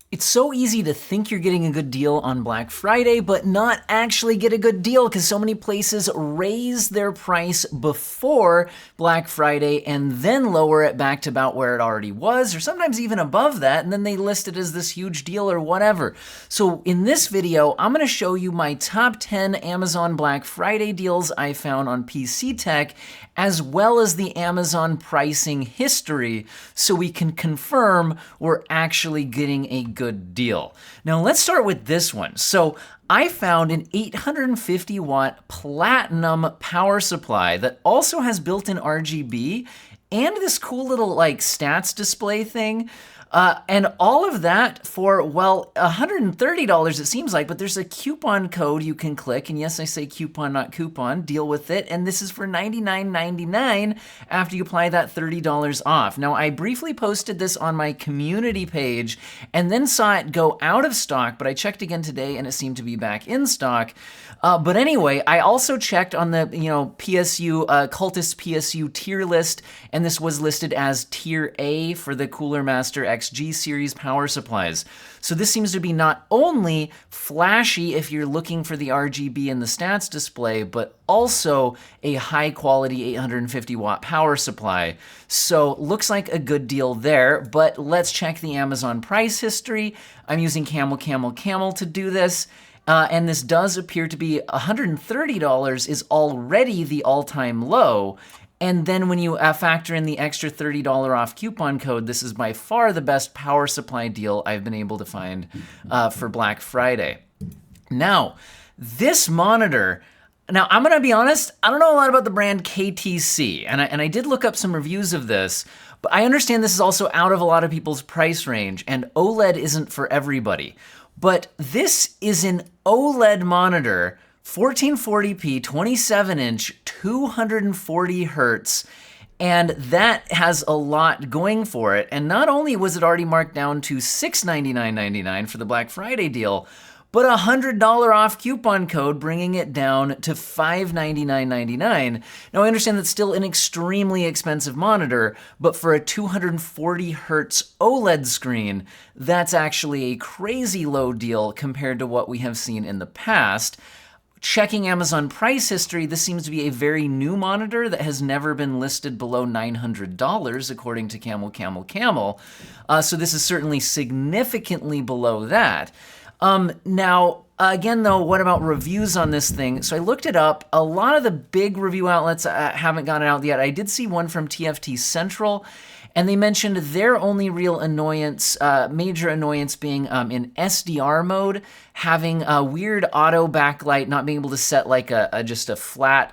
It's so easy to think you're getting a good deal on Black Friday, but not actually get a good deal because so many places raise their price before Black Friday and then lower it back to about where it already was, or sometimes even above that, and then they list it as this huge deal or whatever. So in this video, I'm going to show you my top 10 Amazon Black Friday deals I found on PC Tech, as well as the Amazon pricing history, so we can confirm we're actually getting a good deal. Now let's start with this one. So I found an 850 watt platinum power supply that also has built-in RGB and this cool little like stats display thing. And all of that for, well, $130 it seems like, but there's a coupon code you can click, and yes, I say coupon, not coupon, deal with it, and this is for $99.99 after you apply that $30 off. Now, I briefly posted this on my community page and then saw it go out of stock, but I checked again today and it seemed to be back in stock. But anyway, I also checked on the PSU, Cultist PSU tier list, and this was listed as tier A for the Cooler Master XG series power supplies. So this seems to be not only flashy if you're looking for the RGB and the stats display, but also a high quality 850 watt power supply. So looks like a good deal there, but let's check the Amazon price history. I'm using Camel to do this. And this does appear to be $130 is already the all-time low. And then when you factor in the extra $30 off coupon code, this is by far the best power supply deal I've been able to find for Black Friday. Now, this monitor, now I'm gonna be honest, I don't know a lot about the brand KTC, and I did look up some reviews of this, but I understand this is also out of a lot of people's price range, and OLED isn't for everybody. But this is an OLED monitor, 1440p, 27-inch, 240 hertz, and that has a lot going for it. And not only was it already marked down to $699.99 for the Black Friday deal, but a $100 off coupon code, bringing it down to $599.99. Now, I understand that's still an extremely expensive monitor, but for a 240 hertz OLED screen, that's actually a crazy low deal compared to what we have seen in the past. Checking Amazon price history, this seems to be a very new monitor that has never been listed below $900, according to Camel. So this is certainly significantly below that. Now, again, though, what about reviews on this thing? So I looked it up. A lot of the big review outlets haven't gotten out yet. I did see one from TFT Central, and they mentioned their only real annoyance, major annoyance being in SDR mode, having a weird auto backlight, not being able to set like just a flat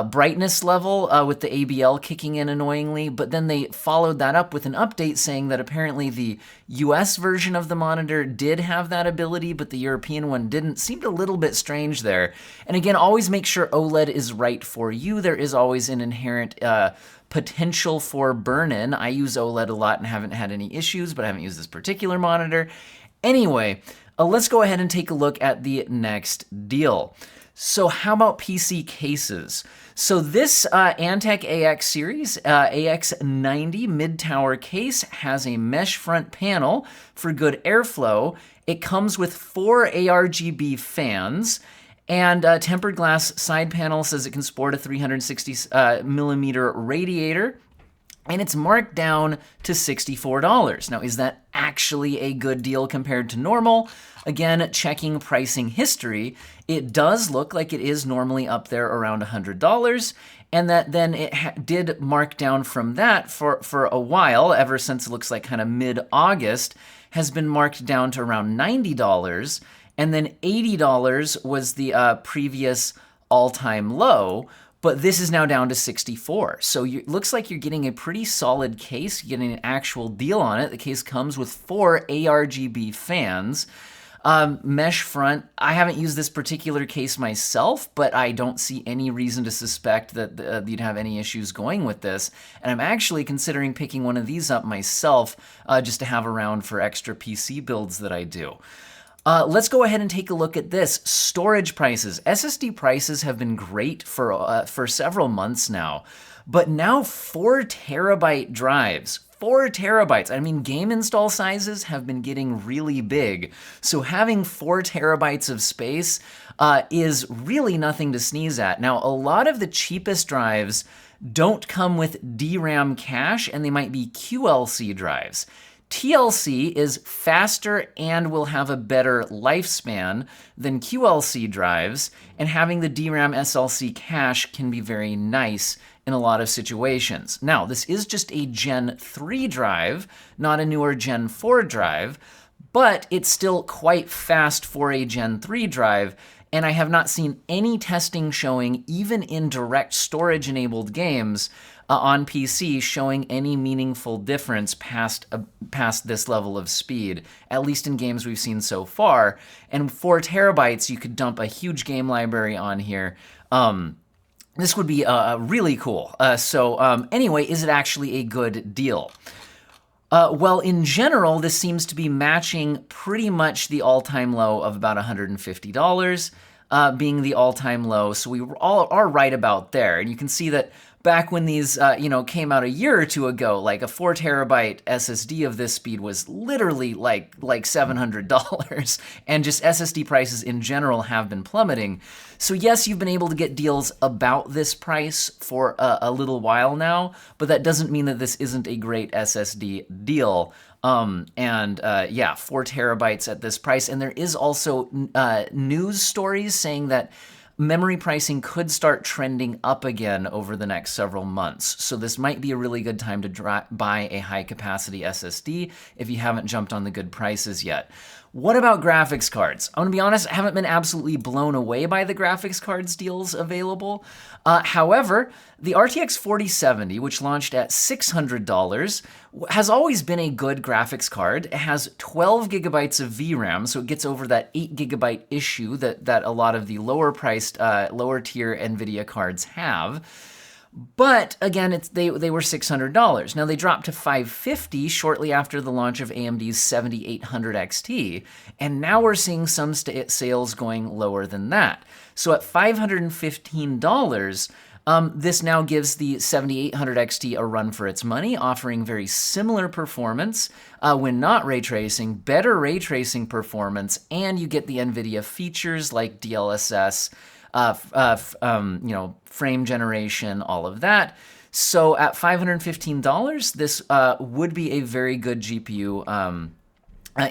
brightness level with the ABL kicking in annoyingly, but then they followed that up with an update saying that apparently the US version of the monitor did have that ability, but the European one didn't. Seemed a little bit strange there. And again, always make sure OLED is right for you. There is always an inherent potential for burn-in. I use OLED a lot and haven't had any issues, but I haven't used this particular monitor. Anyway, let's go ahead and take a look at the next deal. So how about PC cases? So this Antec AX series, AX90 mid-tower case has a mesh front panel for good airflow. It comes with 4 ARGB fans, and tempered glass side panel says it can sport a 360 millimeter radiator. And it's marked down to $64. Now, is that actually a good deal compared to normal? Again, checking pricing history, it does look like it is normally up there around $100, and that then it did mark down from that for a while, ever since it looks like kind of mid-August, has been marked down to around $90, and then $80 was the previous all-time low. But this is now down to 64. So it looks like you're getting a pretty solid case. You're getting an actual deal on it. The case comes with 4 ARGB fans. Mesh front. I haven't used this particular case myself, but I don't see any reason to suspect that you'd have any issues going with this. And I'm actually considering picking one of these up myself just to have around for extra PC builds that I do. Let's go ahead and take a look at this. Storage prices. SSD prices have been great for several months now, but now 4 terabyte drives, 4 terabytes. I mean, game install sizes have been getting really big. So having 4 terabytes of space is really nothing to sneeze at. Now, a lot of the cheapest drives don't come with DRAM cache, and they might be QLC drives. TLC is faster and will have a better lifespan than QLC drives, and having the DRAM SLC cache can be very nice in a lot of situations. Now, this is just a Gen 3 drive, not a newer Gen 4 drive, but it's still quite fast for a Gen 3 drive, and I have not seen any testing showing, even in direct storage-enabled games, on PC showing any meaningful difference past this level of speed, at least in games we've seen so far. And 4 terabytes, you could dump a huge game library on here. This would be really cool. Anyway, is it actually a good deal? Well, in general, this seems to be matching pretty much the all-time low of about $150 being the all-time low. So we all are right about there. And you can see that back when these came out a year or two ago, like a 4 terabyte SSD of this speed was literally like $700, and just SSD prices in general have been plummeting. So yes, you've been able to get deals about this price for a little while now, but that doesn't mean that this isn't a great SSD deal. 4 terabytes at this price. And there is also news stories saying that memory pricing could start trending up again over the next several months. So this might be a really good time to buy a high-capacity SSD if you haven't jumped on the good prices yet. What about graphics cards? I'm gonna be honest, I haven't been absolutely blown away by the graphics cards deals available. However, the RTX 4070, which launched at $600, has always been a good graphics card. It has 12 gigabytes of VRAM, so it gets over that 8 gigabyte issue that a lot of the lower priced, lower tier NVIDIA cards have. But again, they were $600. Now they dropped to $550 shortly after the launch of AMD's 7800 XT, and now we're seeing some sales going lower than that. So at $515, this now gives the 7800 XT a run for its money, offering very similar performance when not ray tracing, better ray tracing performance, and you get the NVIDIA features like DLSS, frame generation, all of that. So at $515, this would be a very good GPU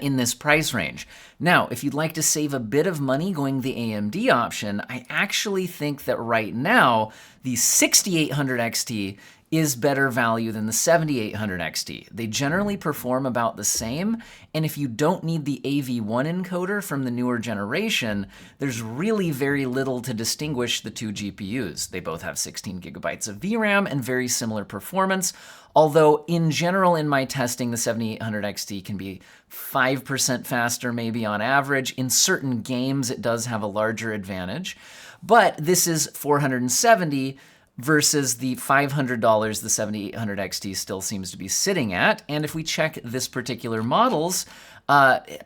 in this price range. Now, if you'd like to save a bit of money going the AMD option, I actually think that right now, the 6800 XT is better value than the 7800 XT. They generally perform about the same, and if you don't need the AV1 encoder from the newer generation, there's really very little to distinguish the two GPUs. They both have 16 gigabytes of VRAM and very similar performance, although in general in my testing, the 7800 XT can be 5% faster maybe on average. In certain games, it does have a larger advantage, but this is $470 versus the $500 the 7800 XT still seems to be sitting at. And if we check this particular model's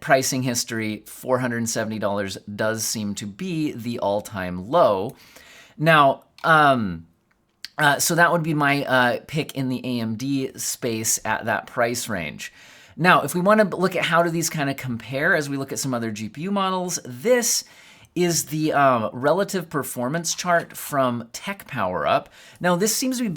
pricing history, $470 does seem to be the all-time low. Now, so that would be my pick in the AMD space at that price range. Now, if we want to look at how do these kind of compare as we look at some other GPU models, this is the relative performance chart from Tech Power Up. Now, this seems to be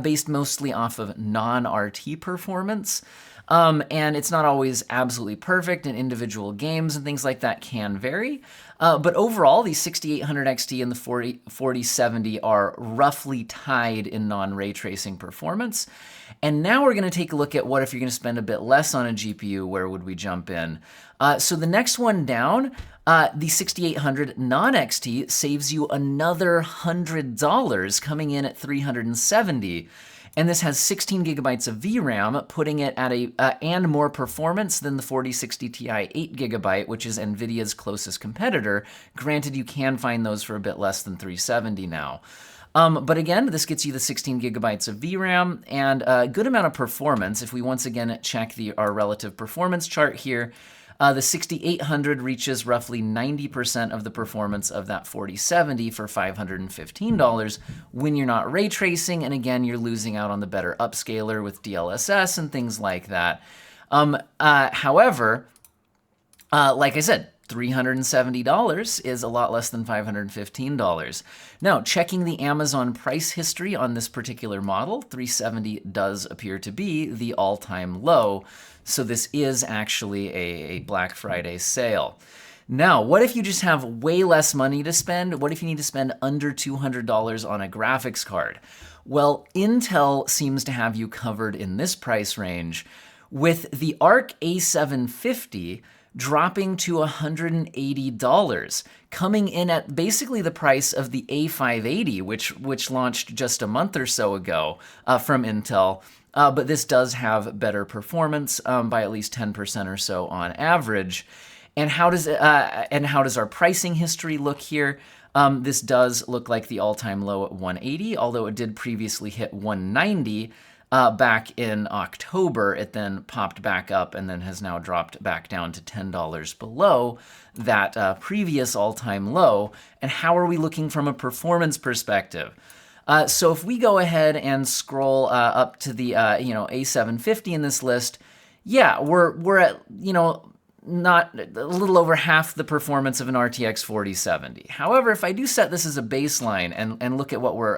based mostly off of non-RT performance, and it's not always absolutely perfect, and individual games and things like that can vary. But overall, the 6800 XT and the 4070 are roughly tied in non-ray tracing performance. And now we're going to take a look at what if you're going to spend a bit less on a GPU, where would we jump in? So the next one down, the 6800 non-XT saves you another $100, coming in at $370. And this has 16 gigabytes of VRAM, putting it at and more performance than the 4060 Ti 8 gigabyte, which is NVIDIA's closest competitor. Granted, you can find those for a bit less than $370 now. But again, this gets you the 16 gigabytes of VRAM and a good amount of performance. If we once again check our relative performance chart here, The 6800 reaches roughly 90% of the performance of that 4070 for $515 when you're not ray tracing, and again, you're losing out on the better upscaler with DLSS and things like that. However, like I said, $370 is a lot less than $515. Now, checking the Amazon price history on this particular model, $370 does appear to be the all-time low. So this is actually a Black Friday sale. Now, what if you just have way less money to spend? What if you need to spend under $200 on a graphics card? Well, Intel seems to have you covered in this price range, with the Arc A750 dropping to $180, coming in at basically the price of the A580, which launched just a month or so ago from Intel. But this does have better performance by at least 10% or so on average. And how does our pricing history look here? This does look like the all-time low at 180, although it did previously hit 190. Back in October. It then popped back up and then has now dropped back down to $10 below that previous all-time low. And how are we looking from a performance perspective? So if we go ahead and scroll up to the A750 in this list, yeah, we're at not a little over half the performance of an RTX 4070. However, if I do set this as a baseline and look at what we're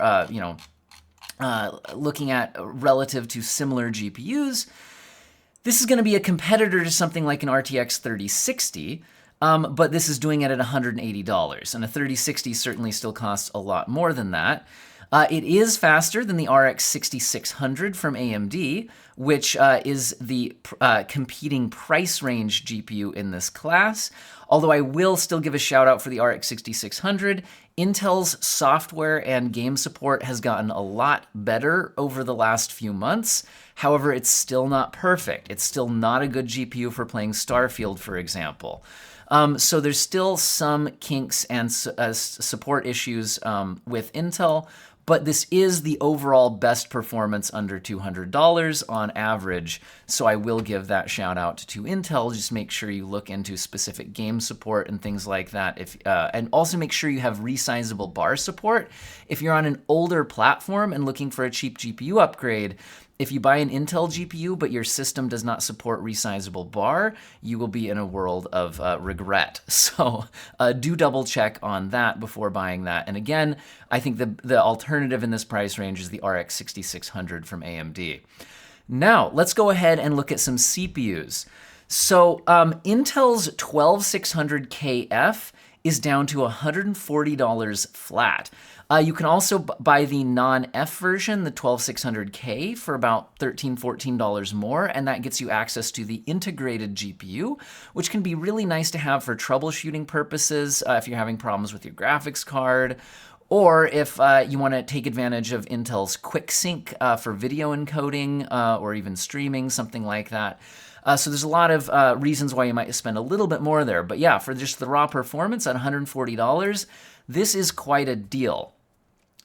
looking at relative to similar GPUs, this is going to be a competitor to something like an RTX 3060, but this is doing it at $180, and a 3060 certainly still costs a lot more than that. It is faster than the RX 6600 from AMD, which is the competing price range GPU in this class. Although I will still give a shout out for the RX 6600. Intel's software and game support has gotten a lot better over the last few months. However, it's still not perfect. It's still not a good GPU for playing Starfield, for example. So there's still some kinks and support issues with Intel, but this is the overall best performance under $200 on average. So I will give that shout out to Intel. Just make sure you look into specific game support and things like that. And also make sure you have resizable bar support. If you're on an older platform and looking for a cheap GPU upgrade, if you buy an Intel GPU but your system does not support resizable bar, you will be in a world of regret. So do double check on that before buying that. And again, I think the alternative in this price range is the RX 6600 from AMD. Now, let's go ahead and look at some CPUs. So Intel's 12600KF is down to $140 flat. You can also buy the non-F version, the 12600K, for about $13, $14 more, and that gets you access to the integrated GPU, which can be really nice to have for troubleshooting purposes if you're having problems with your graphics card, or if you want to take advantage of Intel's QuickSync for video encoding or even streaming, something like that. So there's a lot of reasons why you might spend a little bit more there. But yeah, for just the raw performance at $140, this is quite a deal.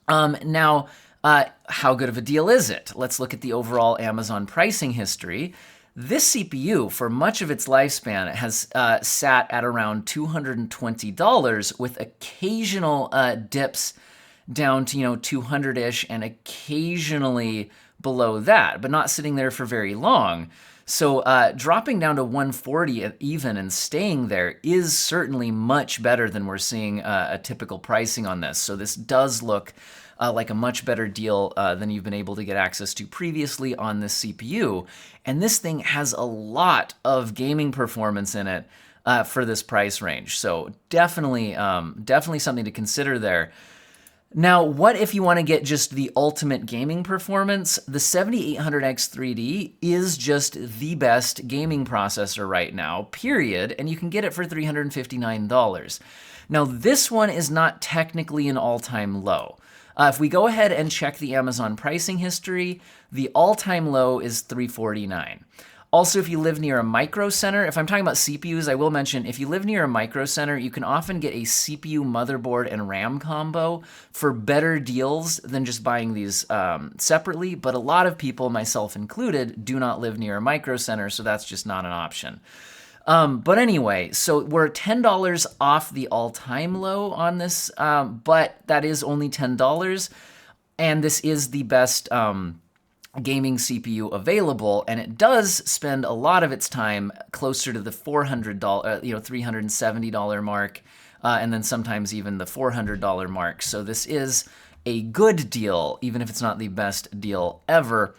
Now, how good of a deal is it? Let's look at the overall Amazon pricing history. This CPU, for much of its lifespan, has sat at around $220 with occasional dips down to, $200-ish and occasionally below that, but not sitting there for very long. So dropping down to $140 even and staying there is certainly much better than we're seeing a typical pricing on this. So this does look like a much better deal than you've been able to get access to previously on this CPU. And this thing has a lot of gaming performance in it for this price range. So definitely something to consider there. Now, what if you want to get just the ultimate gaming performance? The 7800X3D is just the best gaming processor right now, period, and you can get it for $359. Now, this one is not technically an all-time low. If we go ahead and check the Amazon pricing history, the all-time low is $349. Also, if you live near a micro center, if I'm talking about CPUs, I will mention, if you live near a micro center, you can often get a CPU, motherboard, and RAM combo for better deals than just buying these separately. But a lot of people, myself included, do not live near a micro center, so that's just not an option. But anyway, so we're $10 off the all-time low on this, but that is only $10, and this is the best gaming CPU available, and it does spend a lot of its time closer to the $400, $370 mark, and then sometimes even the $400 mark. So this is a good deal, even if it's not the best deal ever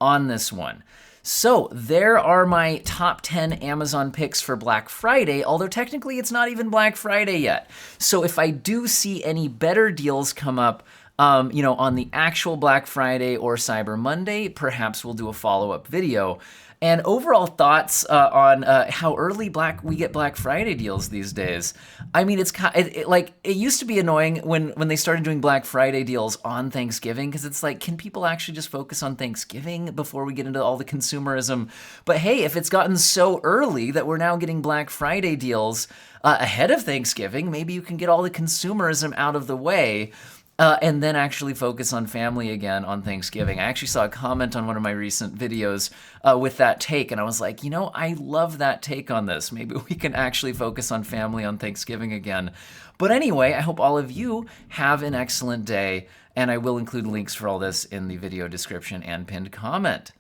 on this one. So there are my top 10 Amazon picks for Black Friday, although technically it's not even Black Friday yet. So if I do see any better deals come up, on the actual Black Friday or Cyber Monday, perhaps we'll do a follow-up video. And overall thoughts on how early we get Black Friday deals these days. I mean, it used to be annoying when they started doing Black Friday deals on Thanksgiving, because it's like, can people actually just focus on Thanksgiving before we get into all the consumerism? But hey, if it's gotten so early that we're now getting Black Friday deals ahead of Thanksgiving, maybe you can get all the consumerism out of the way. And then actually focus on family again on Thanksgiving. I actually saw a comment on one of my recent videos with that take, and I was like, I love that take on this. Maybe we can actually focus on family on Thanksgiving again. But anyway, I hope all of you have an excellent day, and I will include links for all this in the video description and pinned comment.